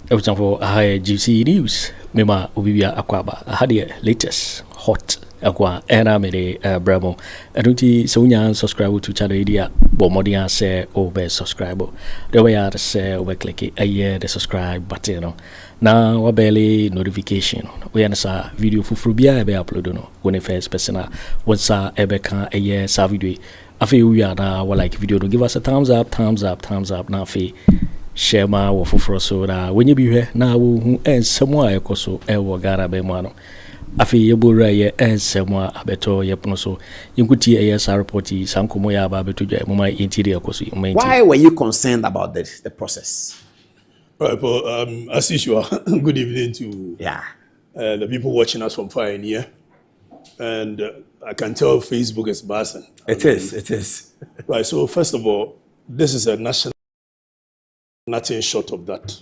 for high GC news. Mema Ubibia Aquaba. I had the latest hot Aqua Aremeyaw Bravo. I don't see subscribe to channel idea. But Modia say over subscribe. The way I say over click a year the subscribe button. Now we barely notification. We answer video for Frubia be upload no. When the first person what's ebe can a year sa video. After we are now like video to give us a thumbs up. Now fe share my wo for so that when you be here now who and somewhere ekoso ewo gara be mo no. Afi yebura ye ensemwa abeto yepono so yinkuti ASR report sankomo ya ba beto dwa mama interior koso. Why were you concerned about the process? Right, well, as usual, good evening to the people watching us from far and near. And I can tell Facebook is buzzing. It is. Right, so first of all, this is a national, nothing short of that.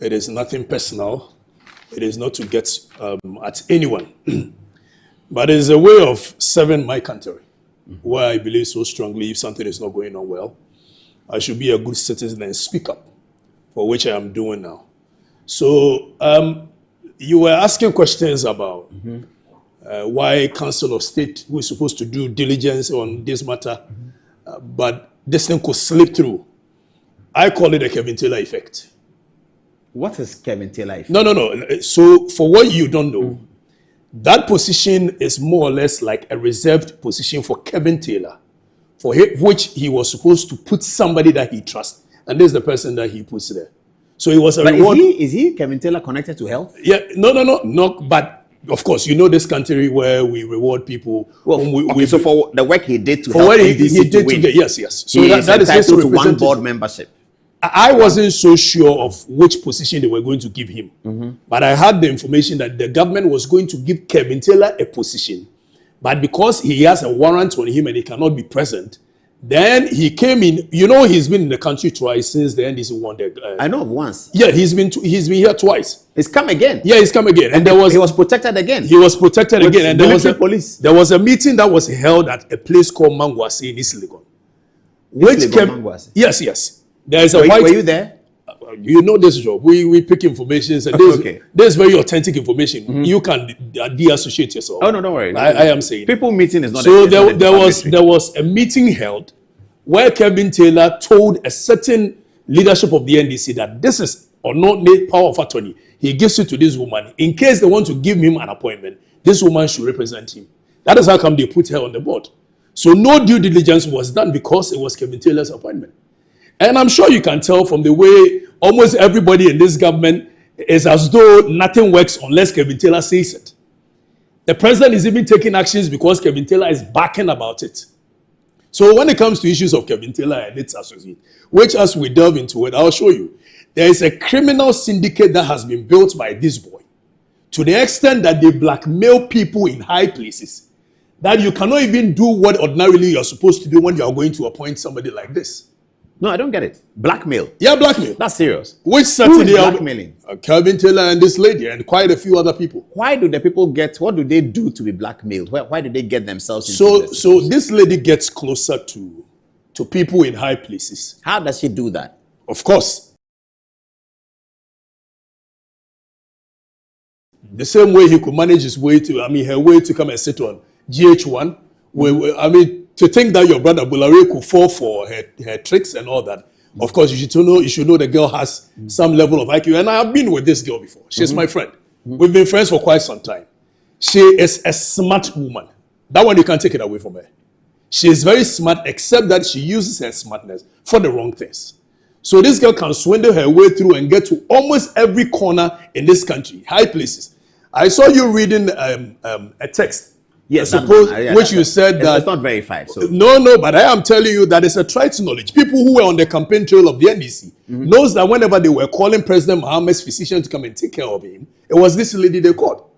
It is nothing personal. It is not to get at anyone. But it is a way of serving my country, where I believe so strongly if something is not going on well, I should be a good citizen and speak up, for which I am doing now. So you were asking questions about why Council of State, who is supposed to do diligence on this matter, but this thing could slip through. I call it a Kelvin Taylor effect. What is Kelvin Taylor effect? No. So for what you don't know, that position is more or less like a reserved position for Kelvin Taylor, for which he was supposed to put somebody that he trusts. And this is the person that he puts there. So it was a reward. Is he Kelvin Taylor connected to health? Yeah, no. But of course, you know this country where we reward people. Well, so for the work he did to help what he did to get, yes. So that is entitled to one board membership. I wasn't so sure of which position they were going to give him. But I had the information that the government was going to give Kelvin Taylor a position. But because he has a warrant on him and he cannot be present, then he came in. You know, he's been in the country twice since the NDC won the. I know of once. Yeah, he's been here twice. He's come again. Yeah, he's come again, and he was protected again. He was protected again, and there was a meeting that was held at a place called Mangwasi in East Legon. Yes. There is a white. Were you there? You know this job. We pick information. So this is very authentic information. You can de-associate yourself. Oh no, don't worry. I am saying people meeting is not. So there was a meeting held where Kelvin Taylor told a certain leadership of the NDC that this is or not made power of attorney. He gives it to this woman in case they want to give him an appointment. This woman should represent him. That is how come they put her on the board. So no due diligence was done because it was Kelvin Taylor's appointment. And I'm sure you can tell from the way almost everybody in this government is as though nothing works unless Kelvin Taylor says it. The president is even taking actions because Kelvin Taylor is backing about it. So when it comes to issues of Kelvin Taylor and its associates, which as we delve into it, I'll show you. There is a criminal syndicate that has been built by this boy to the extent that they blackmail people in high places that you cannot even do what ordinarily you're supposed to do when you are going to appoint somebody like this. No, I don't get it. Blackmail. Yeah, blackmail. That's serious. Which certainly blackmailing? Kelvin Taylor and this lady and quite a few other people. Why do the people get? What do they do to be blackmailed? Why do they get themselves into this? So this lady gets closer to people in high places. How does she do that? Of course, the same way he could manage her way to come and sit on GH1. To think that your brother Bulare could fall for her tricks and all that, of course, you should know the girl has some level of IQ. And I have been with this girl before. She's my friend. We've been friends for quite some time. She is a smart woman. That one, you can't take it away from her. She is very smart, except that she uses her smartness for the wrong things. So this girl can swindle her way through and get to almost every corner in this country, high places. I saw you reading a text. Yes, which you said that it's not verified. So no, but I am telling you that it's a trite knowledge. People who were on the campaign trail of the NDC knows that whenever they were calling President Mahama's physician to come and take care of him, it was this lady they called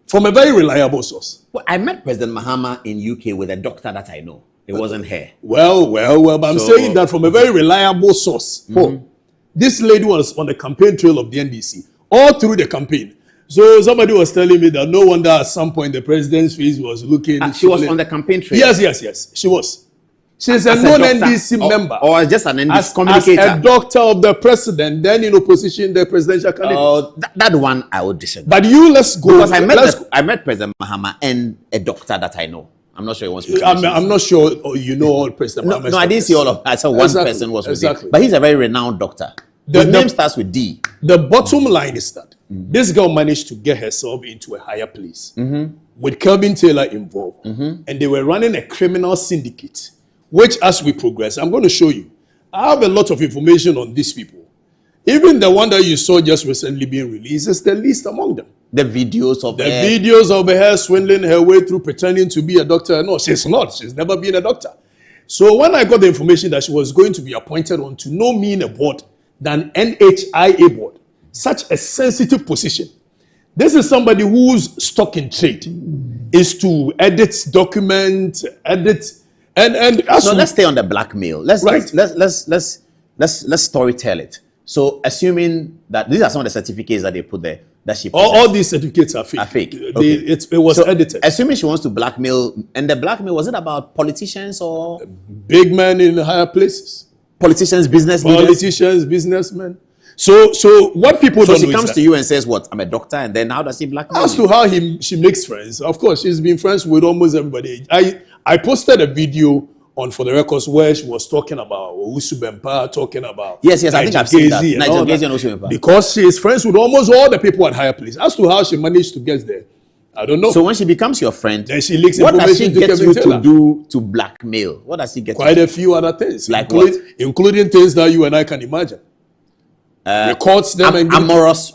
from a very reliable source. Well, I met President Mahama in UK with a doctor that I know. It wasn't her. Well, but I'm saying that from a very reliable source. This lady was on the campaign trail of the NDC all through the campaign. So somebody was telling me that no wonder at some point the president's face was looking. She was on the campaign trail. Yes, she was. She's a As non-NDC doctor, member. or just an NDC as communicator. a doctor of the president, then in opposition, the presidential candidate. Oh, that one I would disagree. But you, let's go. Because I met President Mahama and a doctor that I know. I'm not sure he wants to. I'm not sure you know all President Mahama's No, I didn't see all of. I saw one person was with him, but he's a very renowned doctor. His name starts with D. The bottom line is that this girl managed to get herself into a higher place with Kelvin Taylor involved, and they were running a criminal syndicate. Which, as we progress, I'm going to show you. I have a lot of information on these people. Even the one that you saw just recently being released is the least among them. The videos of her swindling her way through pretending to be a doctor. No, she's not. She's never been a doctor. So when I got the information that she was going to be appointed on to no mean a board than NHIA board, such a sensitive position. This is somebody whose stock in trade is to edit, document, edit. And so let's stay on the blackmail. Let's story tell it. So assuming that these are some of the certificates that they put there that she all these certificates are fake. It was edited. Assuming she wants to blackmail, and the blackmail, was it about politicians or big men in higher places? Politicians, businessmen. So what people don't know. So she comes to you and says, "What? I'm a doctor," and then how does she blackmail? As to how she makes friends, of course, she's been friends with almost everybody. I posted a video on For the Records where she was talking about Usubempa, talking about yes, I think I've seen that. Because she is friends with almost all the people at higher place. As to how she managed to get there, I don't know. So when she becomes your friend, then she leaks what does she information get to you Kevin to do to blackmail? What does she get? Quite a few other things, like including things that you and I can imagine. Records them and amorous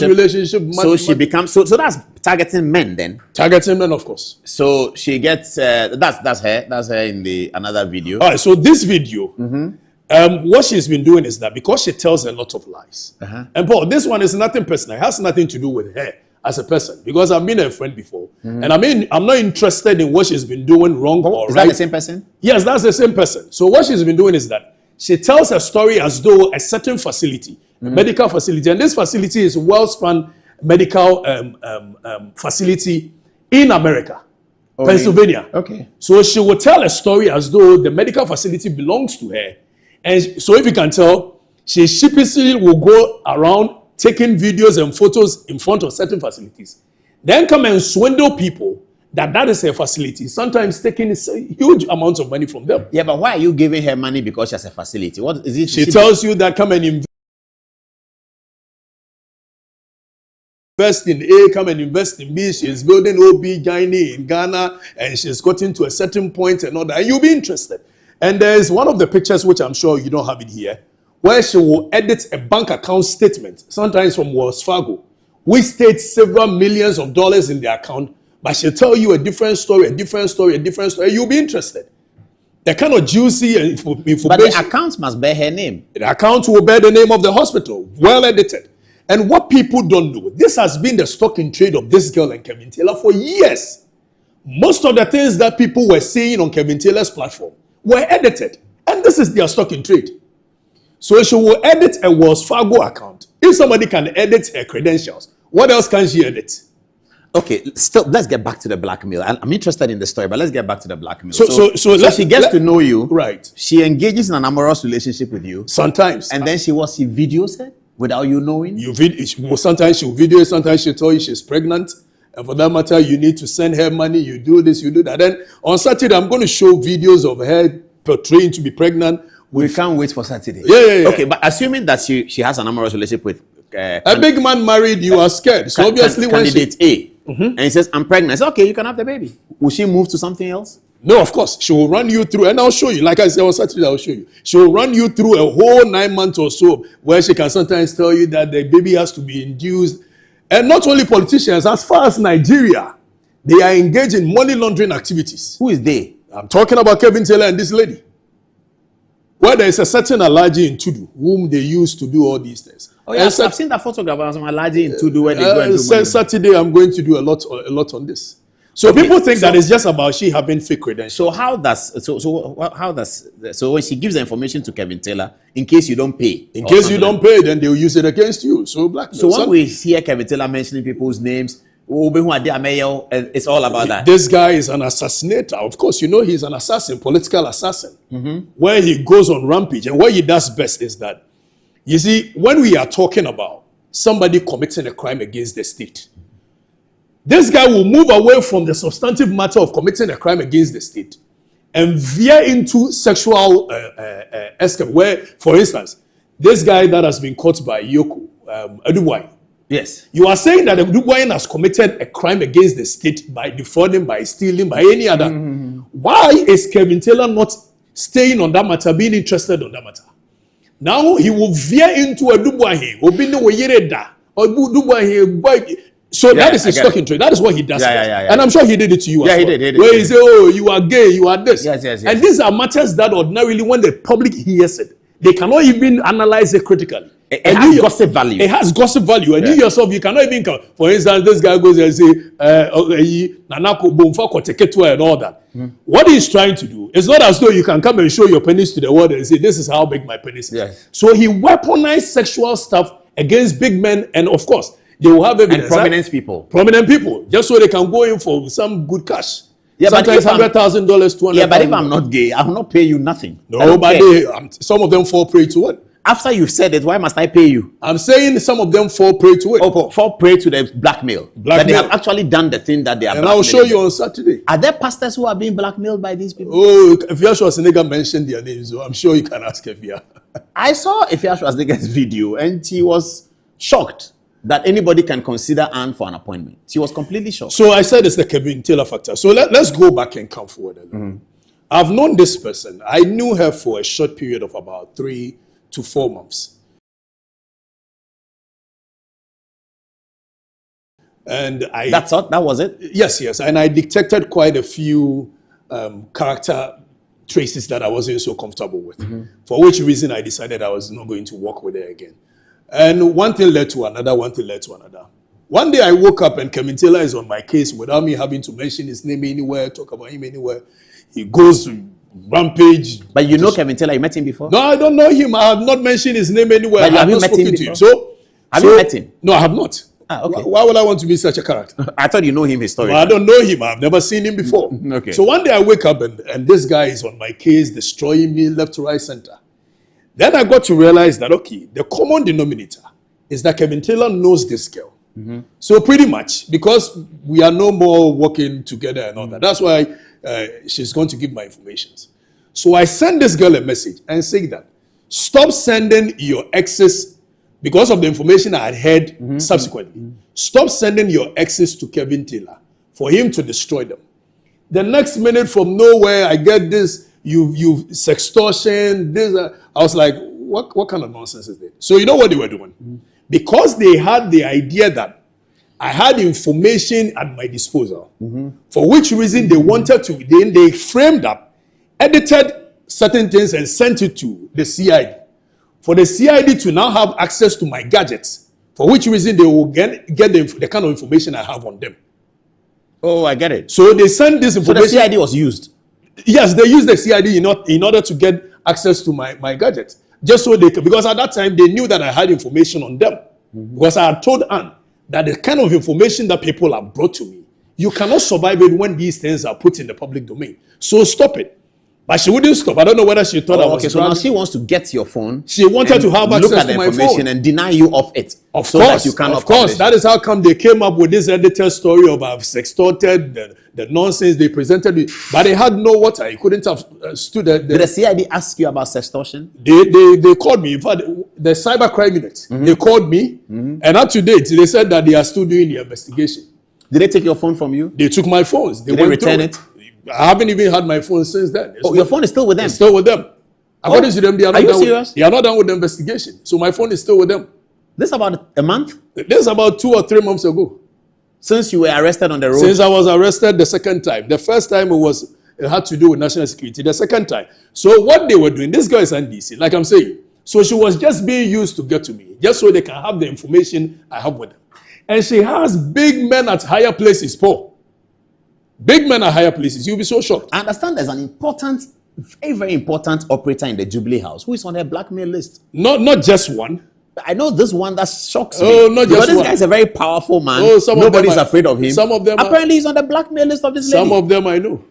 relationship. So she becomes so that's targeting men then. Targeting men, of course. So she gets that's her in the another video. All right. So this video, what she's been doing is that because she tells a lot of lies, and Paul, this one is nothing personal. It has nothing to do with her as a person because I've been a friend before, and I'm not interested in what she's been doing wrong or right. Is that the same person? Yes, that's the same person. So what she's been doing is that she tells her story as though a certain facility, a medical facility, and this facility is well-spun medical facility in America, Pennsylvania. Okay. So she will tell a story as though the medical facility belongs to her. And so if you can tell, she sheepishly will go around taking videos and photos in front of certain facilities. Then come and swindle people that is her facility, sometimes taking huge amounts of money from them. Yeah, but why are you giving her money because she has a facility? What is it? She tells you that come and invest in A, come and invest in B. She's building OB Gyne in Ghana, and she's gotten to a certain point and all that. And you'll be interested. And there's one of the pictures, which I'm sure you don't have it here, where she will edit a bank account statement, sometimes from Wells Fargo, which states several millions of dollars in the account, but she'll tell you a different story. You'll be interested. The kind of juicy information. But the accounts must bear her name. The account will bear the name of the hospital, well edited. And what people don't know, this has been the stock in trade of this girl and Kevin Taylor for years. Most of the things that people were saying on Kevin Taylor's platform were edited. And this is their stock in trade. So she will edit a Wells Fargo account. If somebody can edit her credentials, what else can she edit? Okay, still, let's get back to the blackmail. I'm interested in the story, but let's get back to the blackmail. So she gets to know you. Right. She engages in an amorous relationship with you. Sometimes. And then she videos it without you knowing? Sometimes she'll video it, sometimes she'll tell you she's pregnant. And for that matter, you need to send her money, you do this, you do that. Then on Saturday, I'm going to show videos of her portraying to be pregnant. We can't wait for Saturday. Yeah. Okay, but assuming that she has an amorous relationship with... a big man married, you are scared. So obviously when candidate A, and he says, I'm pregnant. I say, okay, you can have the baby. Will she move to something else? No, of course. She will run you through, and I'll show you. Like I said on Saturday, I'll show you. She will run you through a whole 9 months or so where she can sometimes tell you that the baby has to be induced. And not only politicians, as far as Nigeria, they are engaged in money laundering activities. Who is they? I'm talking about Kelvin Taylor and this lady. Where there is a certain allergy in Tudu, whom they use to do all these things. Oh yeah, I've seen that photograph of some allergy in Tudu where they go and do money. Saturday, I'm going to do a lot on this. So okay, people think that it's just about she having fake credentials. So so when she gives the information to Kevin Taylor, in case you don't pay, then they'll use it against you. So blackmail. So when we hear Kevin Taylor mentioning people's names, It's all about that. This guy is an assassinator. Of course, you know he's an assassin, political assassin, where he goes on rampage. And what he does best is that, you see, when we are talking about somebody committing a crime against the state, this guy will move away from the substantive matter of committing a crime against the state and veer into sexual escape, where, for instance, this guy that has been caught by EOCO, Adorye. Yes. You are saying that Adorye has committed a crime against the state by defrauding, by stealing, by any other. Why is Kelvin Taylor not staying on that matter, being interested on that matter? Now he will veer into Adorye. So that is his talking trade. That is what he does. And I'm sure he did it to you as well. He did. Where he say, oh, you are gay, you are this. Yes. And these are matters that ordinarily, when the public hears it, they cannot even analyze it critically. It has gossip value. It has gossip value. And you yourself, you cannot even come. For instance, this guy goes and say, and all that. What he's trying to do, it's not as though you can come and show your penis to the world and say, this is how big my penis is. Yes. So he weaponized sexual stuff against big men. And of course, they will have evidence. And prominent people. Prominent people. Just so they can go in for some good cash. Yeah, sometimes $100,000, $200,000. Yeah, but if I'm not gay, I will not pay you nothing. No, but some of them fall prey to it. After you've said it, why must I pay you? I'm saying some of them fall prey to it. Oh, fall prey to the blackmail. That they have actually done the thing that they are. And I'll show you on Saturday. Are there pastors who are being blackmailed by these people? Oh, if Yashua Senega mentioned their names, so I'm sure you can ask Efia. I saw Yashua Senega's video and he was shocked that anybody can consider Anne for an appointment. She was completely shocked. So I said it's the Kelvin Taylor factor. So let's go back and come forward a little. I've known this person. I knew her for a short period of about 3 to 4 months. And that was it? Yes. And I detected quite a few character traces that I wasn't so comfortable with. For which reason I decided I was not going to work with her again. And one thing led to another, One day I woke up and Kelvin Taylor is on my case without me having to mention his name anywhere, talk about him anywhere. He goes to rampage. But you know Kelvin Taylor, you met him before? No, I don't know him. I have not mentioned his name anywhere. But have you met him before? So, have you met him? No, I have not. Okay. Why would I want to be such a character? I thought you know him historically. I don't know him. I've never seen him before. Okay. So one day I wake up and this guy is on my case, destroying me left, right, center. Then I got to realize that, okay, the common denominator is that Kelvin Taylor knows this girl. So pretty much, because we are no more working together and all that, that's why she's going to give my information. So I sent this girl a message and say that, stop sending your exes, because of the information I had heard subsequently, stop sending your exes to Kelvin Taylor for him to destroy them. The next minute from nowhere, I get this, you sextortion, this, I was like, what kind of nonsense is this? So you know what they were doing? Because they had the idea that I had information at my disposal, for which reason they wanted to, then they framed up, edited certain things and sent it to the CID. For the CID to now have access to my gadgets, for which reason they will get the kind of information I have on them. Oh, I get it. So they sent this information. So the CID was used? Yes, they used the CID in order to get access to my gadgets. Just so they could, because at that time they knew that I had information on them. Because I had told Anne that the kind of information that people have brought to me, you cannot survive it when these things are put in the public domain. So stop it. But she wouldn't stop. I don't know whether she thought I was okay. So now she wants to get your phone. She wanted to have access to my phone and deny you of it. Of so course, that you cannot. Of course, that is how come they came up with this edited story of I've sextorted, the nonsense they presented me. But they had no water. He couldn't have stood there. Did the CID ask you about sextortion? They called me. In fact, the cybercrime unit, they called me, and up to date, they said that they are still doing the investigation. Did they take your phone from you? They took my phones. Did they return it? I haven't even had my phone since then. Your phone is still with them? It's still with them. According to them, they are not done serious? They are not done with the investigation. So my phone is still with them. This is about a month? This is about 2 or 3 months ago. Since you were arrested on the road? Since I was arrested the second time. The first time it had to do with national security. The second time. So what they were doing, this girl is NDC, like I'm saying. So she was just being used to get to me, just so they can have the information I have with them. And she has big men at higher places, Paul. Big men at higher places. You'll be so shocked. I understand there's an important, very, very important operator in the Jubilee House who is on their blackmail list. Not just one. I know this one that shocks me. Oh, not just this one. guy is a very powerful man. Oh, nobody's afraid of him. Some of them apparently he's on the blackmail list of this lady. Some of them I know.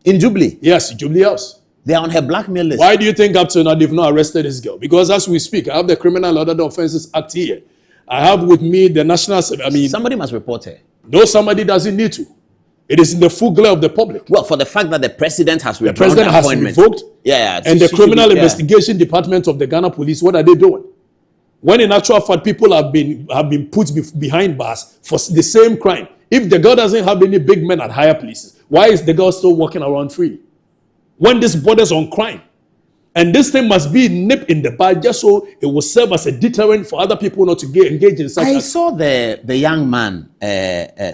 In Jubilee? Yes, Jubilee House. They're on her blackmail list. Why do you think up to now they've not arrested this girl? Because as we speak, I have the Criminal Order Offences Act here. I have with me the National... somebody must report her. No, somebody doesn't need to. It is in the full glare of the public. Well, for the fact that the president has revoked. The president has revoked. Yeah. And the Criminal Investigation Department of the Ghana Police, what are they doing? When in actual fact, people have been put behind bars for the same crime. If the girl doesn't have any big men at higher places, why is the girl still walking around free? When this borders on crime. And this thing must be nipped in the bud just so it will serve as a deterrent for other people not to get engaged in such. I saw the young man. I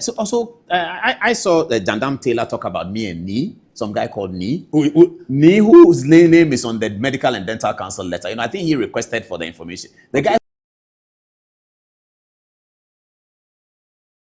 saw the Jandam Taylor talk about me and Ni, some guy called Ni. Ni, whose name is on the Medical and Dental Council letter. I think he requested for the information. The guy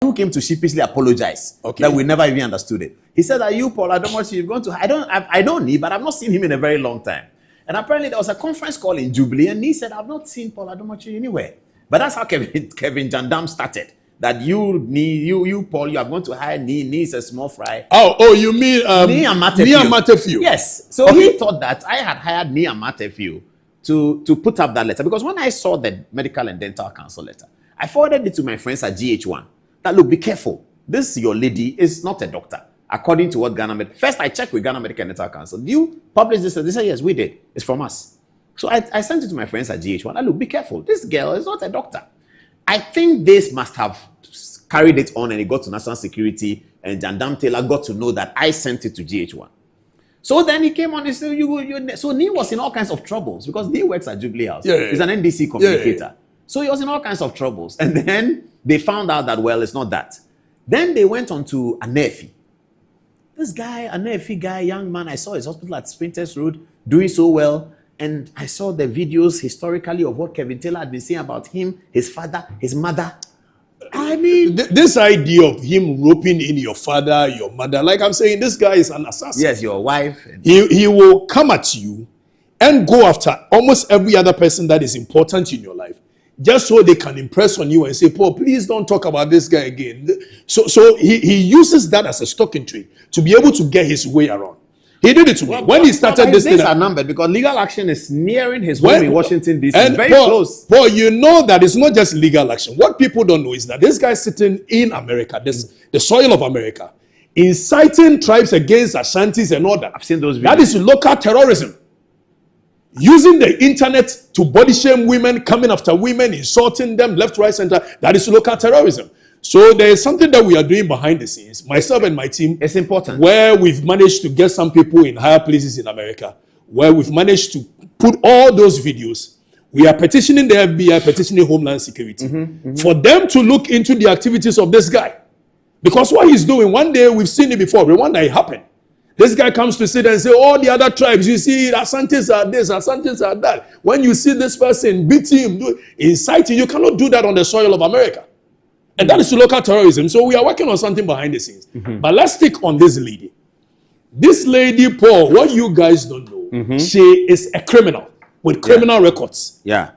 who came to sheepishly apologize that we never even understood it. He said, "Are you Paul Adomochi? You've gone to I don't need, but I've not seen him in a very long time." And apparently there was a conference call in Jubilee, and he said, "I've not seen Paul Adomochi anywhere." But that's how Kevin Jandam started. That you Paul, you are going to hire Ni is a small fry. Oh, you mean Ni Amatefio? Yes. So he thought that I had hired Ni Amatefio to put up that letter, because when I saw the Medical and Dental Council letter, I forwarded it to my friends at GH1. That look, be careful. This your lady is not a doctor. According to what first I checked with Ghana Medical and Dental Council. Do you publish this? They said, yes, we did. It's from us. So I sent it to my friends at GH1. Look, be careful. This girl is not a doctor. I think this must have carried it on and it got to National Security, and Jandam Taylor got to know that I sent it to GH1. So then he came on and said, so Ni was in all kinds of troubles because Ni works at Jubilee House. He's an NDC communicator. So he was in all kinds of troubles. And then they found out that, well, it's not that. Then they went on to Anefi. This guy, Anefi guy, young man, I saw his hospital at Sprinters Road doing so well. And I saw the videos historically of what Kevin Taylor had been saying about him, his father, his mother. I mean, this idea of him roping in your father, your mother, like I'm saying, this guy is an assassin. Yes, your wife. He will come at you and go after almost every other person that is important in your life, just so they can impress on you and say, Paul, please don't talk about this guy again. So he uses that as a stock in trade to be able to get his way around. He did it to me. When he started this thing, are numbered because legal action is nearing his home in Washington, D.C. It's very close. Paul, you know that it's not just legal action. What people don't know is that this guy is sitting in America, the soil of America, inciting tribes against Ashantis and all that. I've seen those videos. That is local terrorism. Using the internet to body shame women, coming after women, insulting them left, right, center. That is local terrorism. So there is something that we are doing behind the scenes, myself and my team. It's important. Where we've managed to get some people in higher places in America, where we've managed to put all those videos. We are petitioning the FBI, petitioning Homeland Security, for them to look into the activities of this guy. Because what he's doing, one day we've seen it before, but one day it happened. This guy comes to sit and say, all the other tribes, you see, Asantes are this, Asantes are that. When you see this person beat him, inciting, you cannot do that on the soil of America. And that is local terrorism. So we are working on something behind the scenes. But let's stick on this lady. This lady, Paul, what you guys don't know, she is a criminal with criminal records. Yeah.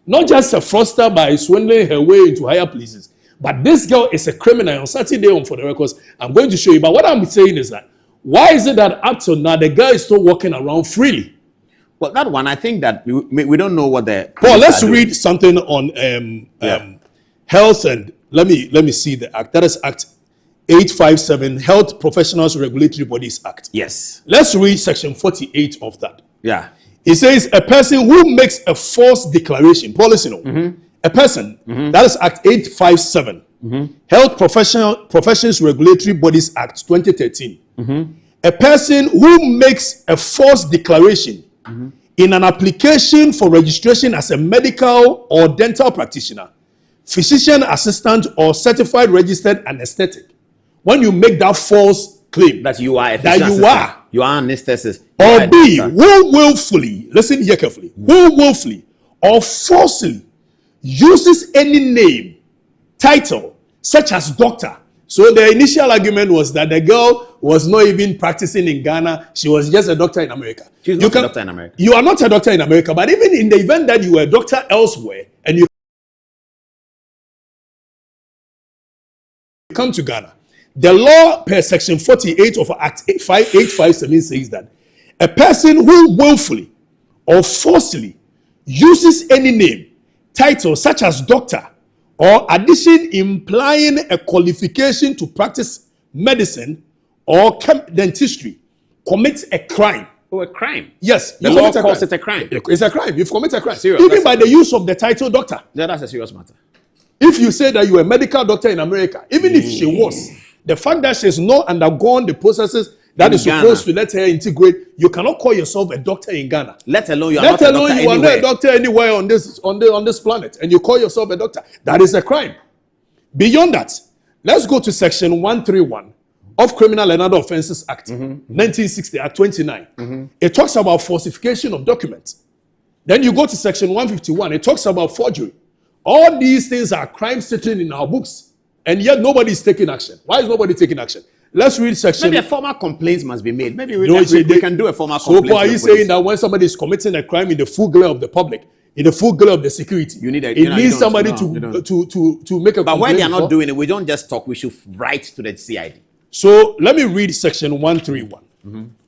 Not just a fraudster by swindling her way into higher places. But this girl is a criminal. On Saturday on For the Records, I'm going to show you. But what I'm saying is that, why is it that up till now, the girl is still walking around freely? Well, that one, I think that we don't know what the... Paul, let's read something on health and... Let me see the act. That is Act 857, Health Professionals Regulatory Bodies Act. Yes. Let's read Section 48 of that. Yeah. It says a person who makes a false declaration, policy, a person, that is Act 857, Health Professions Regulatory Bodies Act 2013. A person who makes a false declaration in an application for registration as a medical or dental practitioner, physician assistant, or certified registered anesthetic. When you make that false claim that you are a you are an anesthetist, or B, who willfully, listen here carefully, who willfully or falsely uses any name, title, such as doctor. So the initial argument was that the girl was not even practicing in Ghana. She was just a doctor in America. She's not a doctor in America. You are not a doctor in America, but even in the event that you were a doctor elsewhere and you come to Ghana, the law per section 48 of Act 5857 says that a person who willfully or forcibly uses any name, title such as doctor, or addition implying a qualification to practice medicine or dentistry commits a crime. Oh, a crime? Yes. The law calls it a crime. It's a crime. You've committed a crime. Serious, even by the use of the title doctor. Yeah, that's a serious matter. If you say that you're a medical doctor in America, even if she was, the fact that she's not undergone the processes that is supposed to let her integrate, you cannot call yourself a doctor in Ghana. Let alone you are not a doctor anywhere on this planet, and you call yourself a doctor. That is a crime. Beyond that, let's go to section 131 of Criminal and Other Offences Act, 1960 at 29. It talks about falsification of documents. Then you go to section 151. It talks about forgery. All these things are crimes sitting in our books, and yet nobody is taking action. Why is nobody taking action? Let's read section. Maybe a formal complaint must be made. Maybe they can do a formal complaint. So are you saying that when somebody is committing a crime in the full glare of the public, in the full glare of the security, it needs somebody to make a complaint? But when they are not doing it, we don't just talk. We should write to the CID. So let me read section 131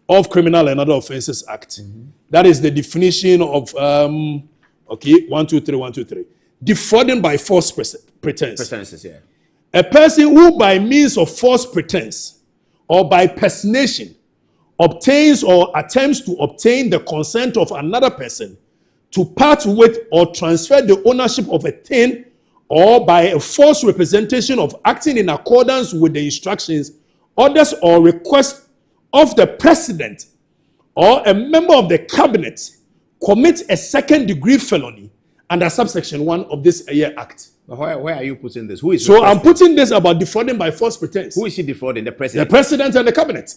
of Criminal and Other Offences Act. That is the definition of 123. Defrauding by false pretense. Pretenses, yeah. A person who by means of false pretense or by personation obtains or attempts to obtain the consent of another person to part with or transfer the ownership of a thing, or by a false representation of acting in accordance with the instructions, orders, or requests of the president or a member of the cabinet, commits a second-degree felony under subsection 1 of this year act. Where are you putting this? Who is so I'm putting this about defrauding by false pretense. Who is she defrauding? The president? The president and the cabinet.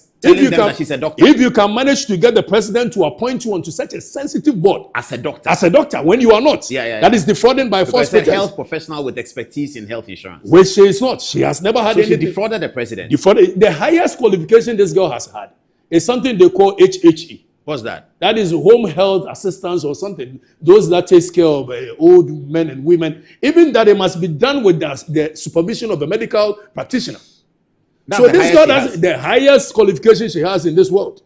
She's a doctor. If you can manage to get the president to appoint you onto such a sensitive board as a doctor when you are not, that is defrauding by false pretense. A health professional with expertise in health insurance, which she is not. She has never had anything. She defrauded the president. The highest qualification this girl has had is something they call HHE. What's that? That is home health assistance or something. Those that takes care of old men and women. Even that it must be done with the supervision of a medical practitioner. So this girl has the highest qualification she has in this world.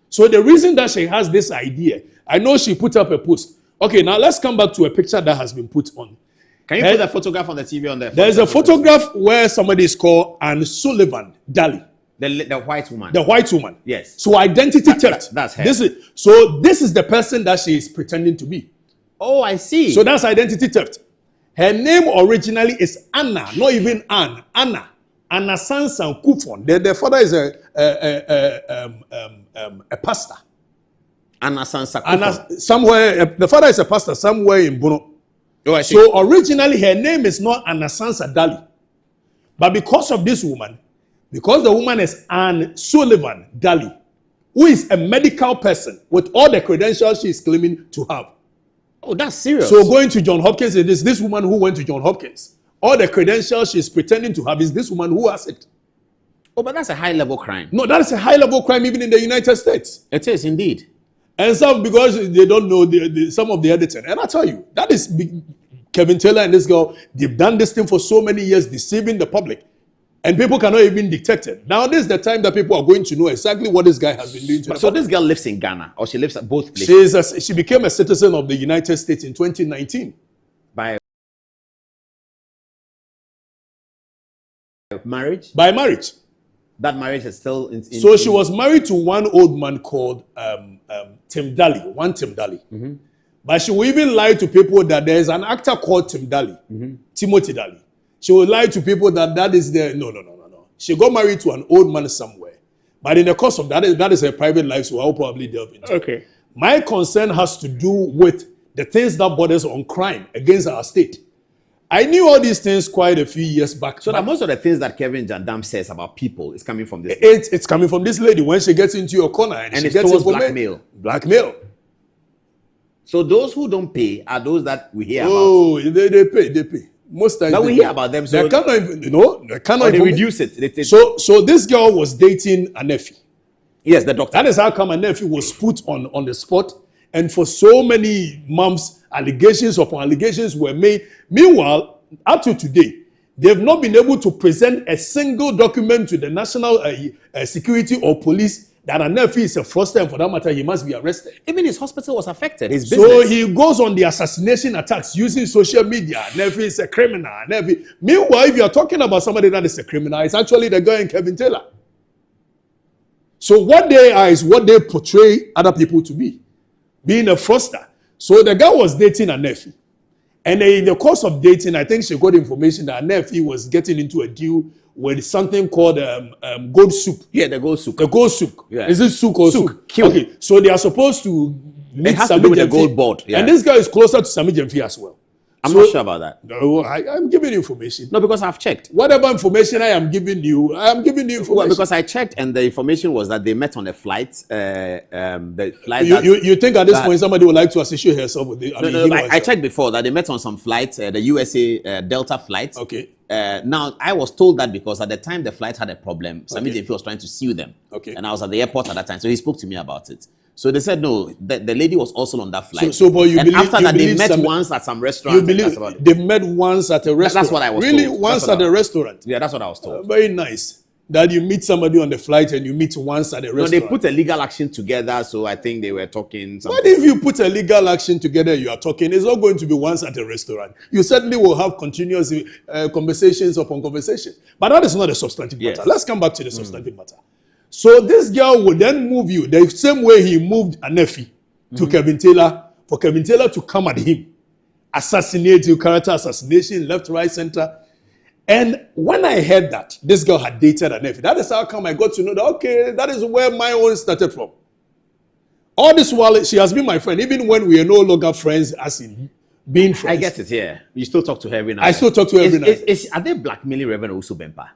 So the reason that she has this idea, I know she put up a post. Okay, now let's come back to a picture that has been put on. Can you put a photograph on the TV on there? There's a photograph where somebody is called Anne Sansa Daly. The white woman. The white woman. Yes. So identity theft. That's her. This is the person that she is pretending to be. Oh, I see. So that's identity theft. Her name originally is Anna, not even Anne. Anna. Anne Sansa Daly. The father is a pastor. Anne Sansa Daly. Somewhere, the father is a pastor somewhere in Bono. Oh, I see. So originally her name is not Anne Sansa Daly. But because of this woman, because the woman is Anne Sansa Daly, who is a medical person with all the credentials she is claiming to have. Oh, that's serious. So going to Johns Hopkins is this woman who went to Johns Hopkins. All the credentials she's pretending to have is this woman who has it. Oh, but that's a high-level crime. No, that is a high-level crime even in the United States. It is indeed. And some, because they don't know some of the editing. And I tell you, that is Kevin Taylor and this girl, they've done this thing for so many years, deceiving the public. And people cannot even detect it. Now, this is the time that people are going to know exactly what this guy has been doing to So this girl lives in Ghana, or she lives at both places? She became a citizen of the United States in 2019. By marriage? By marriage. That marriage is still So she was married to one old man called Tim Daly, Tim Daly. But she will even lie to people that there is an actor called Tim Daly, Timothy Daly. She will lie to people that is the no. She got married to an old man somewhere. But in the course of that is her private life, so I'll probably delve into it. Okay. My concern has to do with the things that borders on crime against our state. I knew all these things quite a few years back. So that most of the things that Kelvin Jandam says about people is coming from this. It's coming from this lady when she gets into your corner and she gets blackmail. Blackmail. So those who don't pay are those that we hear about. Oh, they pay. Most times but we hear about them. So they cannot even, they cannot even reduce it. So this girl was dating a nephew. Yes, the doctor. That is how come a nephew was put on the spot. And for so many months, Allegations upon allegations were made. Meanwhile, up to today, they've not been able to present a single document to the national security or police that Anefi is a fraudster, and for that matter, he must be arrested. Even his hospital was affected. His business. So he goes on the assassination attacks using social media. Anefi is a criminal. Anefi. Meanwhile, if you are talking about somebody that is a criminal, it's actually the guy in Kelvin Taylor. So what they are is what they portray other people to be, being a fraudster. So the guy was dating Anefi. And in the course of dating, I think she got information that Anefi was getting into a deal with something called gold soup. Yeah, the gold soup. The gold soup. Yeah. Is it souk or soup? Okay, so they are supposed to meet It has to do with the gold board. Yeah. And this guy is closer to Sami Jemfi as well. I'm not sure about that. No, I'm giving you information. No, because I've checked. Whatever information I am giving you information. Well, because I checked and the information was that they met on a flight. The flight. You think at this point somebody would like to associate herself with the? I checked before that they met on some flight, the USA Delta flight. Okay. Now I was told that because at the time the flight had a problem, Sami Jemfi was trying to sue them. Okay. And I was at the airport at that time, so he spoke to me about it. So they said no, the lady was also on that flight. So but you and believe after that they met some, once at some restaurant. You believe they met once at a restaurant? That's what I was really told. Once at a restaurant? Yeah, that's what I was told. Very nice. That you meet somebody on the flight and you meet once at a restaurant. No, they put a legal action together, so I think they were talking. But if you put a legal action together, you are talking, it's not going to be once at a restaurant. You certainly will have continuous conversations upon conversation. But that is not a substantive matter. Let's come back to the substantive matter. So this girl would then move you the same way he moved Anefi to Kelvin Taylor, for Kelvin Taylor to come at him, assassinate you, character assassination, left, right, center. And when I heard that this girl had dated Anefi, that is how come I got to know that, okay, that is where my own started from. All this while, she has been my friend, even when we are no longer friends, as in being friends. I get it, yeah. You still talk to her every night. I still talk to her every night. Are they blackmailing Reverend Usu Bempa?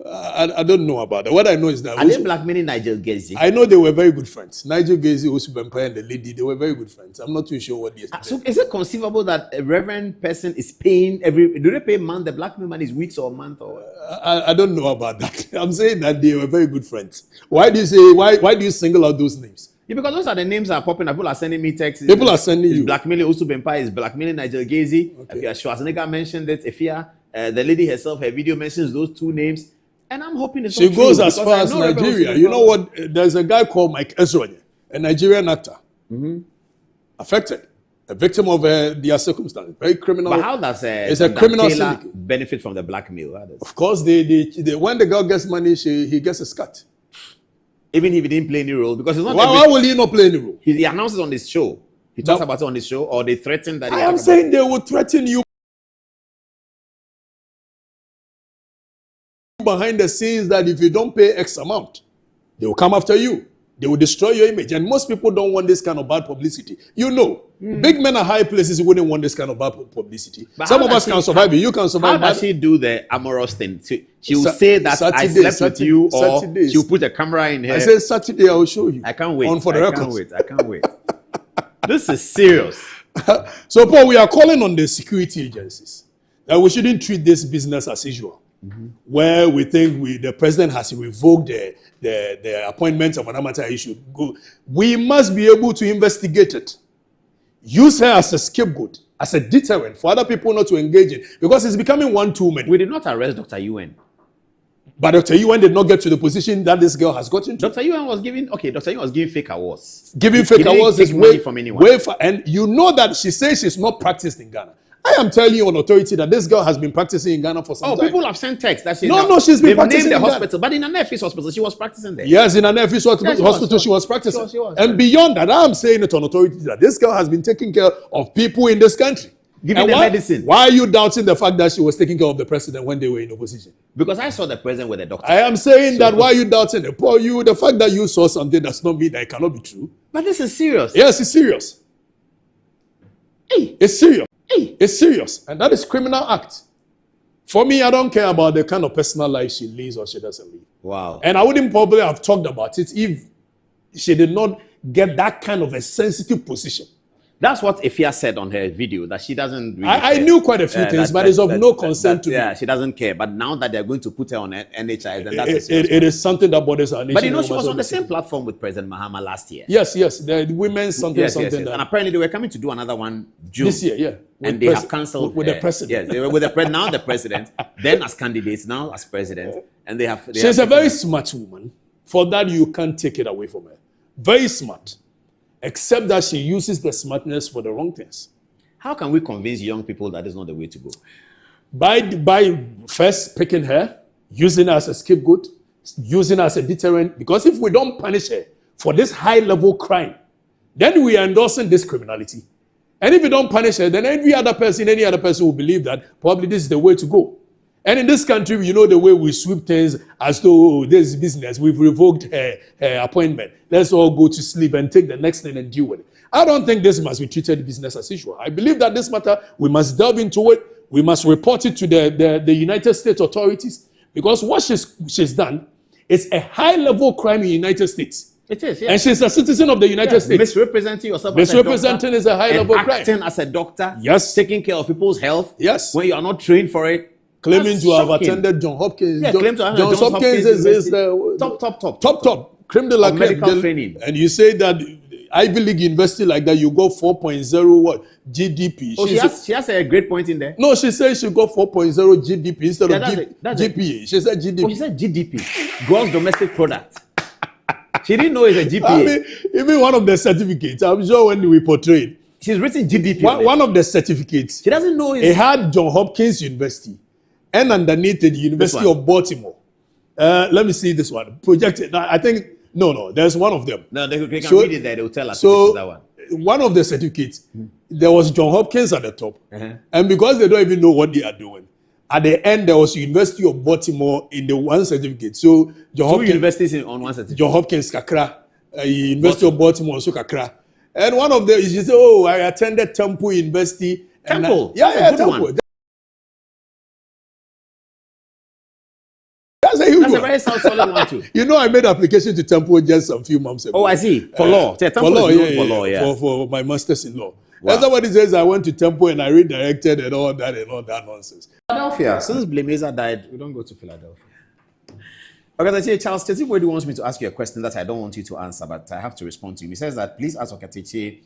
I don't know about that. What I know is that... Are they blackmailing Nigel Gezi? I know they were very good friends. Nigel Gezi, Usu Bempa, and the lady, they were very good friends. I'm not too sure what they are. So is it conceivable that a reverend person is paying do they pay month? The blackmail money is weeks or month or what? I don't know about that. I'm saying that they were very good friends. Why do you say, why do you single out those names? Yeah, because those are the names that are popping up. People are sending me texts. People are sending you. Blackmailing Usu Bempa, is blackmailing Nigel Gezi. Okay. If Schwarzenegger mentioned it, if the lady herself, her video mentions those two names. And I'm hoping it's she not goes true, as far as Nigeria. You know what? There's a guy called Mike Ezronye, a Nigerian actor, affected, a victim of their circumstances, very criminal. But how does it's a criminal syndicate benefit from the blackmail? Of course, they when the girl gets money, he gets a cut. Even if he didn't play any role, because it's not. Why will he not play any role? He announces on this show. He talks about it on this show, or they threaten that. I am saying they will threaten you behind the scenes that if you don't pay X amount, they will come after you. They will destroy your image. And most people don't want this kind of bad publicity. You know, big men at high places wouldn't want this kind of bad publicity. But some of us can survive it. You can survive. How does she do the amorous thing? She will say that I slept with you, or she will put a camera in her. I said Saturday, I will show you. I can't wait. On for the record. I can't wait. This is serious. So, Paul, we are calling on the security agencies that we shouldn't treat this business as usual. Where we think the president has revoked the appointment of Anamata issue. We must be able to investigate it. Use her as a scapegoat, as a deterrent for other people not to engage in. Because it's becoming one too many. We did not arrest Dr. UN. But Dr. UN did not get to the position that this girl has gotten to. Dr. UN was giving fake awards. Giving fake awards is money from anyone. And you know that she says she's not practiced in Ghana. I am telling you on authority that this girl has been practicing in Ghana for some time. Oh, people have sent texts that she's she's been practicing named the in hospital, but in an Nefis hospital, she was practicing there. Yes, in an Nefis hospital, she was practicing. She was. And beyond that, I am saying it on authority that this girl has been taking care of people in this country. Giving them medicine. Why are you doubting the fact that she was taking care of the president when they were in opposition? Because I saw the president with a doctor. I am saying that why are you doubting it? Paul, the fact that you saw something does not mean that it cannot be true. But this is serious. Yes, it's serious. Hey. It's serious. Hey. It's serious. And that is criminal act. For me, I don't care about the kind of personal life she leads or she doesn't lead. Wow. And I wouldn't probably have talked about it if she did not get that kind of a sensitive position That's what Efia said on her video, that she doesn't really I knew quite a few things, but it's of no concern to me. Yeah, she doesn't care. But now that they're going to put her on NHIA, then that's it is something that bothers our nation. But you know, she was on the same platform with President Mahama last year. Yes, the women's something. Yes. And apparently they were coming to do another one June. This year, yeah. And they have cancelled with the president. Yes, they were with now the president, then as candidates, now as president. And she's a very smart woman. For that, you can't take it away from her. Very smart. Except that she uses the smartness for the wrong things. How can we convince young people that is not the way to go? By first picking her, using her as a scapegoat, using her as a deterrent. Because if we don't punish her for this high-level crime, then we are endorsing this criminality. And if we don't punish her, then any other person will believe that probably this is the way to go. And in this country, you know the way we sweep things as though this is business. We've revoked her appointment. Let's all go to sleep and take the next thing and deal with it. I don't think this must be treated business as usual. I believe that this matter, we must delve into it. We must report it to the United States authorities. Because what she's done is a high-level crime in the United States. It is, yeah. And she's a citizen of the United States. Misrepresenting yourself Misrepresenting is a high-level crime. Acting as a doctor. Yes. Taking care of people's health. Yes. When you are not trained for it. Claiming to have attended John Hopkins. Yeah, claim to have John Hopkins is the top criminal medical training. And you say that Ivy League university like that, you got 4.0 what GDP. Oh, she has a great point in there. No, she says she got 4.0 GDP instead of GPA. She said GDP. Oh, she said GDP, gross domestic product. She didn't know it's a GPA. I mean, even one of the certificates, I'm sure when we portrayed, she's written GDP. One of the certificates. She doesn't know it had John Hopkins University. And underneath it, the University of Baltimore. Let me see this one. Projected. I think, no, there's one of them. No, they can read it there. They will tell us that one. One of the certificates, there was John Hopkins at the top. And because they don't even know what they are doing, at the end, there was University of Baltimore in the one certificate. So, John Hopkins, universities on one certificate. John Hopkins, Kakra. University of Baltimore, also Kakra. And one of them, she said, oh, I attended Temple University. Temple? Temple. That's a very solid one too. You know, I made application to Temple just a few months ago. Oh, I see. For law. For my master's in law. Wow. And somebody says I went to Temple and I redirected and all that nonsense. Philadelphia. Since Blemeza died, we don't go to Philadelphia. Okay, Charles Tetzibwedi wants me to ask you a question that I don't want you to answer, but I have to respond to him. He says that please ask Okateche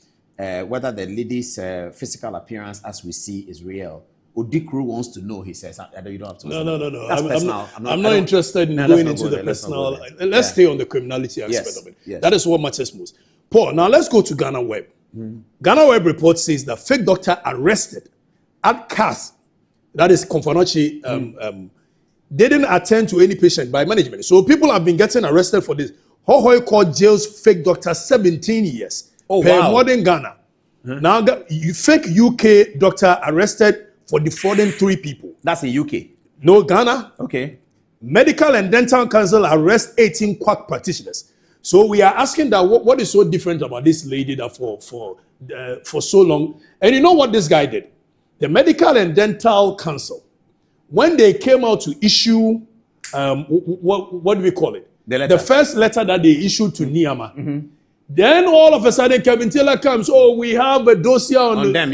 whether the lady's physical appearance as we see is real. Odikru wants to know, he says. You don't have to. No. That's personal. I'm not interested in going into the personal. Let's stay on the criminality aspect of it. Yes. That is what matters most. Paul, now let's go to Ghana Web. Ghana Web report says that fake doctor arrested at CAS, that is Konfanochi, didn't attend to any patient by management. So people have been getting arrested for this. Hohoi Court jails fake doctor 17 years per modern Ghana. Now, fake UK doctor arrested for defrauding 3 people. That's in UK. No, Ghana. Okay. Medical and Dental Council arrest 18 quack practitioners. So we are asking that what is so different about this lady that for so long? And you know what this guy did? The Medical and Dental Council, when they came out to issue, what do we call it? The first letter that they issued to NIAMA. Then all of a sudden, Kevin Taylor comes, we have a dossier on them,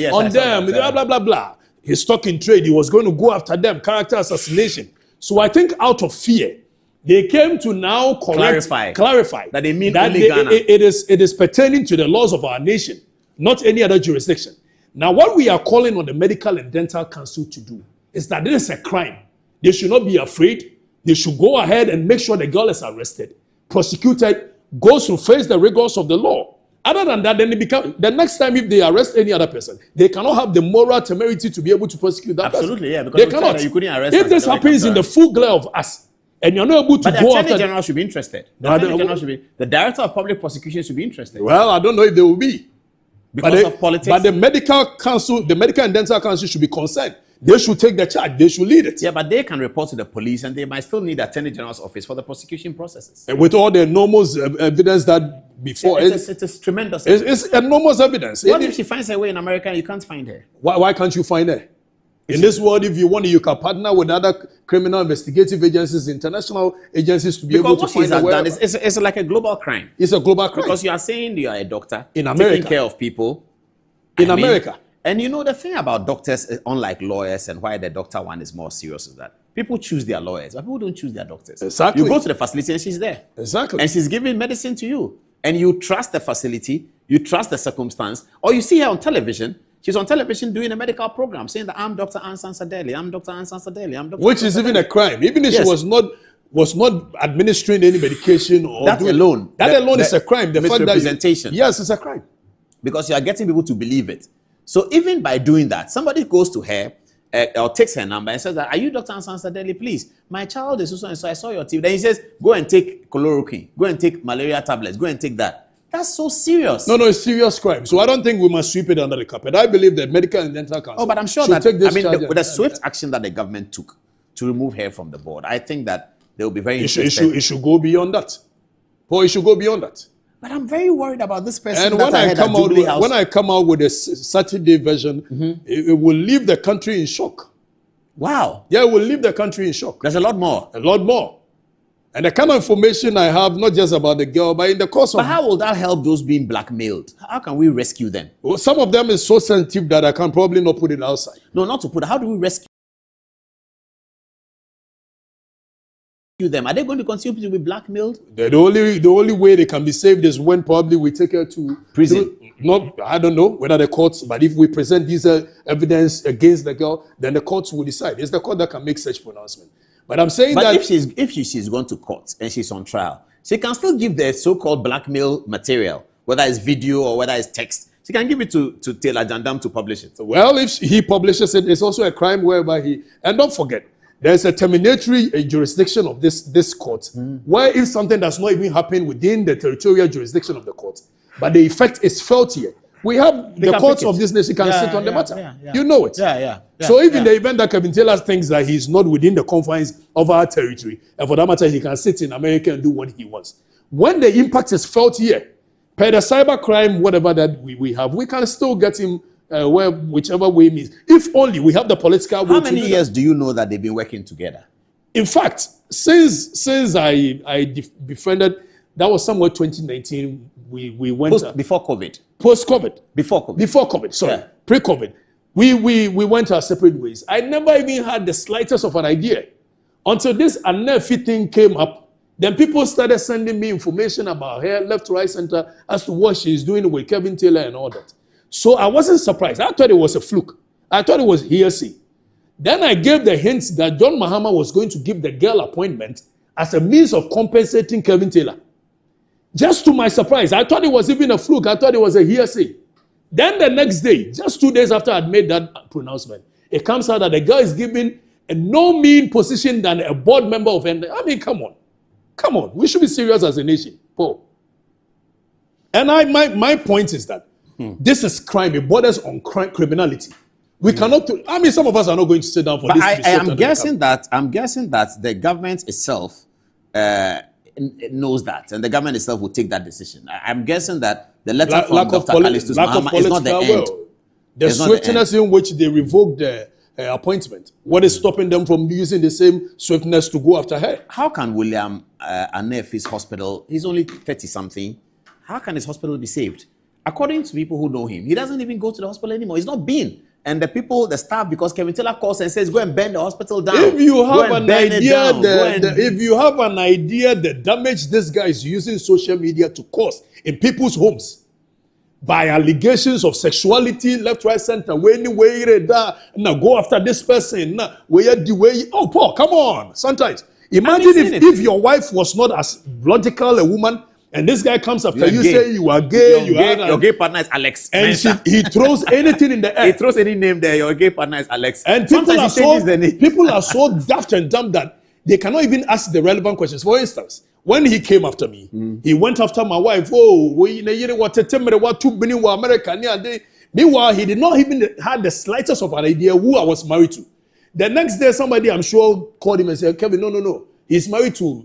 blah, blah, blah, blah. He's stuck in trade. He was going to go after them, character assassination. So I think out of fear, they came to now clarify that they mean that only Ghana. It is pertaining to the laws of our nation, not any other jurisdiction. Now, what we are calling on the Medical and Dental Council to do is that this is a crime. They should not be afraid. They should go ahead and make sure the girl is arrested, prosecuted, goes to face the rigors of the law. Other than that, then the next time if they arrest any other person, they cannot have the moral temerity to be able to prosecute that person. Absolutely, yeah. Because they cannot. You couldn't arrest if this happens in the full glare of us, and you're not able to go after... But the Attorney General should be interested. The Director of Public Prosecution should be interested. Well, I don't know if they will be. Because of politics. But the Medical Council, the Medical and Dental Council should be concerned. They should take the charge. They should lead it. Yeah, but they can report to the police and they might still need the Attorney General's office for the prosecution processes. And with all the enormous evidence that before... It's tremendous. It's enormous evidence. What if she finds her way in America and you can't find her? Why can't you find her? In this world, if you want, you can partner with other criminal investigative agencies, international agencies to be able to find her. Because what it's like a global crime. It's a global crime. Because you are saying you are a doctor in America, taking care of people, in America. And you know, the thing about doctors, unlike lawyers, and why the doctor one is more serious is that people choose their lawyers, but people don't choose their doctors. Exactly. You go to the facility and she's there. Exactly. And she's giving medicine to you. And you trust the facility, you trust the circumstance, or you see her on television. She's on television doing a medical program saying that I'm Dr. Anne Sansa Daly, I'm Dr. Anne Sansa Daly, I'm Dr. Which is even a crime. Even if she was not administering any medication or that alone. That alone is a crime. The fact misrepresentation. Yes, it's a crime. Because you are getting people to believe it. So even by doing that, somebody goes to her or takes her number and says that, are you Dr. Anne Sansa Daly? Please, my child is so and so, I saw your TV. Then he says, go and take chloroquine, go and take malaria tablets, go and take that. That's so serious. No, it's serious crime. So I don't think we must sweep it under the carpet. I believe that medical and dental council. Oh, but I'm sure that, with the swift action that the government took to remove her from the board, I think that they will be very interested. It should go beyond that. It should go beyond that. But I'm very worried about this person. And when I come out with a Saturday version, it will leave the country in shock. Wow. Yeah, it will leave the country in shock. There's a lot more. A lot more. And the kind of information I have, not just about the girl, but in the course of... But how will that help those being blackmailed? How can we rescue them? Well, some of them is so sensitive that I can probably not put it outside. No, not to put it. How do we rescue them? Are they going to continue to be blackmailed? The only way they can be saved is when probably we take her to prison. I don't know whether the courts, but if we present this evidence against the girl, then the courts will decide. It's the court that can make such pronouncement. But I'm saying that if she's gone to court and she's on trial, she can still give the so-called blackmail material, whether it's video or whether it's text. She can give it to Taylor Jandam to publish it. Well, if he publishes it, it's also a crime whereby and don't forget, there's a terminatory jurisdiction of this court, where if something does not even happen within the territorial jurisdiction of the court, but the effect is felt here, we have the courts of this nation can sit on the matter. You know it. So if in the event that Kelvin Taylor thinks that he's not within the confines of our territory, and for that matter, he can sit in America and do what he wants. When the impact is felt here, per the cyber crime, whatever that we have, we can still get him whichever way means. If only we have the political will. How many years do you know that they've been working together? In fact, since I befriended, that was somewhere 2019. We went before COVID. Post-COVID. Before COVID. Sorry, pre-COVID. We went our separate ways. I never even had the slightest of an idea until this Anefi thing came up. Then people started sending me information about her, left, right, center, as to what she's doing with Kelvin Taylor and all that. So I wasn't surprised. I thought it was a fluke. I thought it was hearsay. Then I gave the hints that John Mahama was going to give the girl appointment as a means of compensating Kelvin Taylor. Just to my surprise, I thought it was even a fluke. I thought it was a hearsay. Then the next day, just 2 days after I'd made that pronouncement, it comes out that the girl is given a no mean position than a board member of NHIA. I mean, come on. Come on. We should be serious as a nation, Paul. And my point is that this is crime. It borders on criminality. We cannot. I mean, some of us are not going to sit down for but this. I'm guessing that the government itself knows that, and the government itself will take that decision. I'm guessing that the letter from Dr. Callistus Mahama is not the end. The swiftness in which they revoked the appointment. What is stopping them from using the same swiftness to go after her? How can William Anefi's hospital, he's only 30-something, how can his hospital be saved? According to people who know him, he doesn't even go to the hospital anymore. He's not been. And the staff, because Kelvin Taylor calls and says, go and burn the hospital down. If you have an idea, if you have an idea the damage this guy is using social media to cause in people's homes by allegations of sexuality, left, right, center, now go after this person. Oh, Paul, come on. Sometimes imagine if your wife was not as logical a woman. And this guy comes after you, say you are gay, your gay partner is Alex. And he throws anything in the air. He throws any name there, your gay partner is Alex. And people are so daft and dumb that they cannot even ask the relevant questions. For instance, when he came after me, he went after my wife. Meanwhile, he did not even have the slightest of an idea who I was married to. The next day, somebody, I'm sure, called him and said, Kelvin, no. He's married to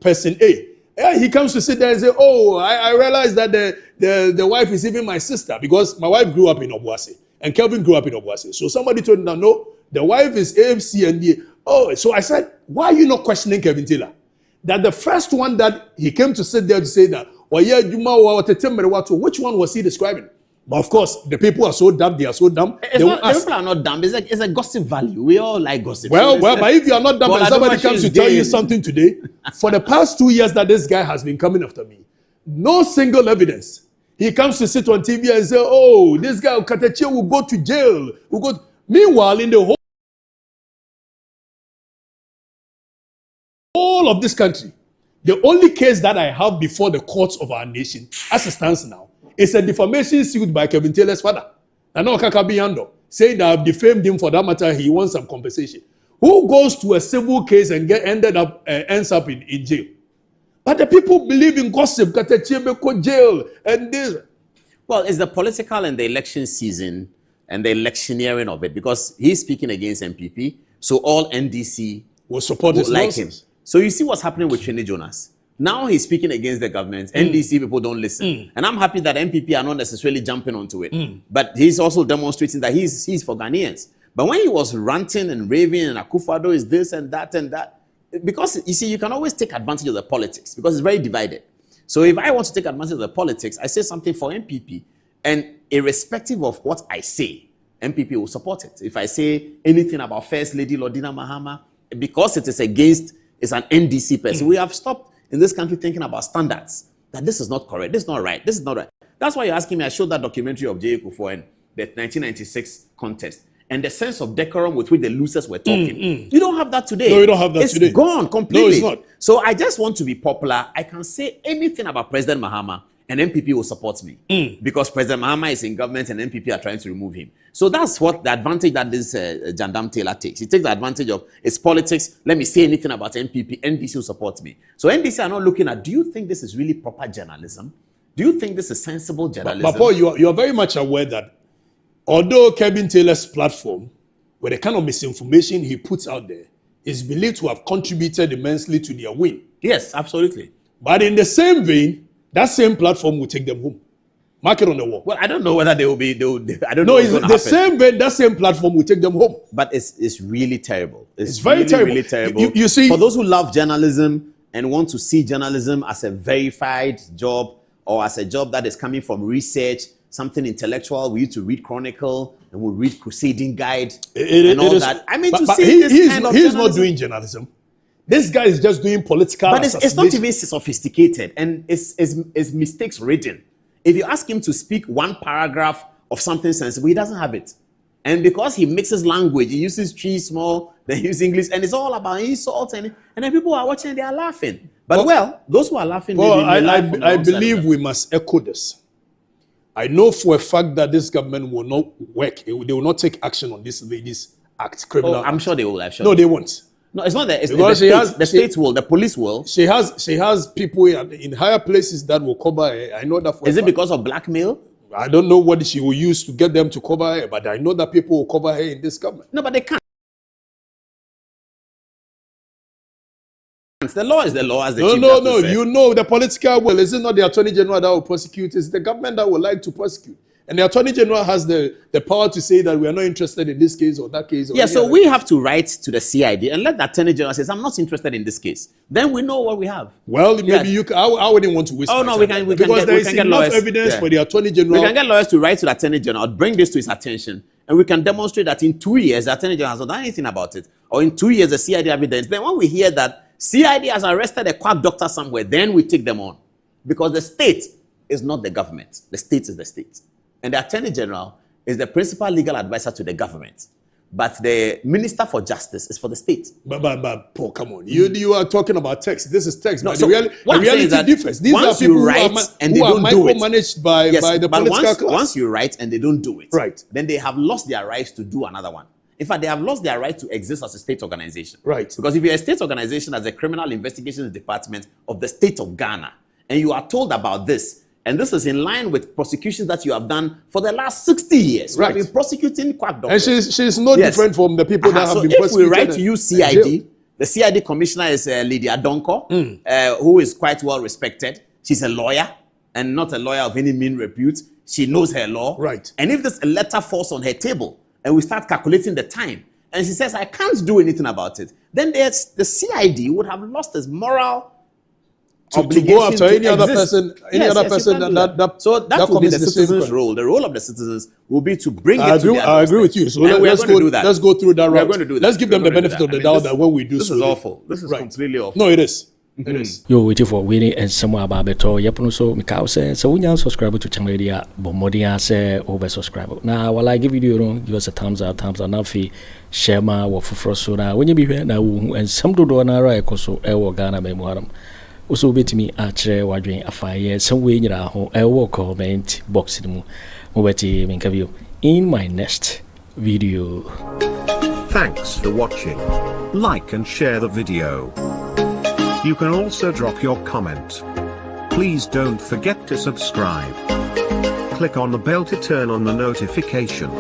person A. Yeah, he comes to sit there and say, oh, I realized that the wife is even my sister, because my wife grew up in Obuasi and Kelvin grew up in Obuasi. So somebody told him that, no, the wife is AFC and so I said, why are you not questioning Kelvin Taylor? That the first one that he came to sit there to say that, which one was he describing? But of course, the people are so dumb, they are so dumb. The people are not dumb. It's a gossip value. We all like gossip. Well, but if you are not dumb and somebody comes to tell you something today, for the past 2 years that this guy has been coming after me, no single evidence. He comes to sit on TV and say, oh, this guy, Kateche, will go to jail. Meanwhile, in the whole of this country, the only case that I have before the courts of our nation, as it stands now, is a defamation suit by Kevin Taylor's father, Anno saying that I've defamed him. For that matter, he wants some compensation. Who goes to a civil case and ends up in jail? But the people believe in gossip, jail, and this. Well, it's the political and the election season and the electioneering of it, because he's speaking against MPP, so all NDC will support his like him. So you see what's happening with Trini Jonas. Now he's speaking against the government. NDC people don't listen. And I'm happy that MPP are not necessarily jumping onto it. But he's also demonstrating that he's for Ghanaians. But when he was ranting and raving and Akufo Addo is this and that, because you see, you can always take advantage of the politics because it's very divided. So if I want to take advantage of the politics, I say something for MPP, and irrespective of what I say, MPP will support it. If I say anything about First Lady Lordina Mahama, because it is against, it's an NDC person, we have stopped in this country thinking about standards, that this is not correct, this is not right, this is not right. That's why you're asking me. I showed that documentary of J. Akufo and the 1996 contest, and the sense of decorum with which the losers were talking. You don't have that today. No, you don't have that today. It's gone completely. No, it's not. So I just want to be popular. I can say anything about President Mahama, and MPP will support me. Because President Mahama is in government and MPP are trying to remove him. So that's what the advantage that this Jandam Taylor takes. He takes the advantage of its politics. Let me say anything about MPP. NDC will support me. So NDC are not looking at, do you think this is really proper journalism? Do you think this is sensible journalism? But Paul, you are very much aware that although Kevin Taylor's platform, with the kind of misinformation he puts out there, is believed to have contributed immensely to their win. Yes, absolutely. But in the same vein, that same platform will take them home. Mark it on the wall. Well, I don't know whether they will be. I don't know. No, it's the same vein. That same platform will take them home. But it's really terrible. It's very really, terrible. Really terrible. You see, for those who love journalism and want to see journalism as a verified job or as a job that is coming from research, something intellectual, we need to read Chronicle and we'll read Crusading Guide and all that. I mean, he's not doing journalism. This guy is just doing political. But it's not even sophisticated, and it's mistakes ridden. If you ask him to speak one paragraph of something sensible, he doesn't have it. And because he mixes language, he uses tree small, then he uses English, and it's all about insults, and then people are watching and they are laughing. But those who are laughing, I believe we must echo this. I know for a fact that this government will not work. They will not take action on this lady's act, criminal. I'm act. sure they will. I'm sure. No, they won't. No, it's not that. It's because the states will, the police will. She has people in higher places that will cover her. I know that for Is it because of blackmail? I don't know what she will use to get them to cover her, but I know that people will cover her in this government. No, but they can't. The law is the law, as the chief No. said. You know the political will. Is it not the Attorney General that will prosecute? It's the government that would like to prosecute. And the Attorney General has the power to say that we are not interested in this case or that case. Yeah, so we have to write to the CID and let the Attorney General say, I'm not interested in this case. Then we know what we have. Well, maybe you can, I wouldn't want to waste my time. We can because there is enough evidence for the Attorney General. We can get lawyers to write to the Attorney General, bring this to his attention, and we can demonstrate that in 2 years, the Attorney General has not done anything about it. Or in 2 years, the CID evidence. Then when we hear that CID has arrested a quack doctor somewhere, then we take them on. Because the state is not the government. The state is the state. And the Attorney General is the principal legal advisor to the government. But the Minister for Justice is for the state. But Paul, come on. You are talking about text. This is text. No, but so the reality differs. These are people who are micromanaged by the political class. Once you write and they don't do it, right, then they have lost their right to do another one. In fact, they have lost their right to exist as a state organization. Right. Because if you're a state organization as a criminal investigations department of the state of Ghana, and you are told about this, and this is in line with prosecutions that you have done for the last 60 years. Right. You have been prosecuting quack doctors. And she's no different from the people that have been prosecuted. So if we write to you CID, the CID commissioner is Lady Adonko, who is quite well respected. She's a lawyer, and not a lawyer of any mean repute. She knows her law. Right. And if this letter falls on her table, and we start calculating the time, and she says, I can't do anything about it, then the CID would have lost its moral to go after any other person, that so that will be the citizens' role. The role of the citizens will be to bring it to their I agree with you. So let's go through that route. We're going to do that. Let's give them the benefit of the doubt that when we do this is awful. This is completely awful. No, it is. It is. Yo, waiting for waiting and somewhere about better. Yapuno so Mikau says so when you subscribe to channel media, but Modia say over subscribe. Now while I give video wrong, give us a thumbs up, now fee share my work for frosona. When you be here now and some do na right so Ghana memoiram. Also bet me actually wondering a fire some way in our home comment box in in my next video. Thanks for watching. Like and share the video. You can also drop your comment. Please don't forget to subscribe. Click on the bell to turn on the notification.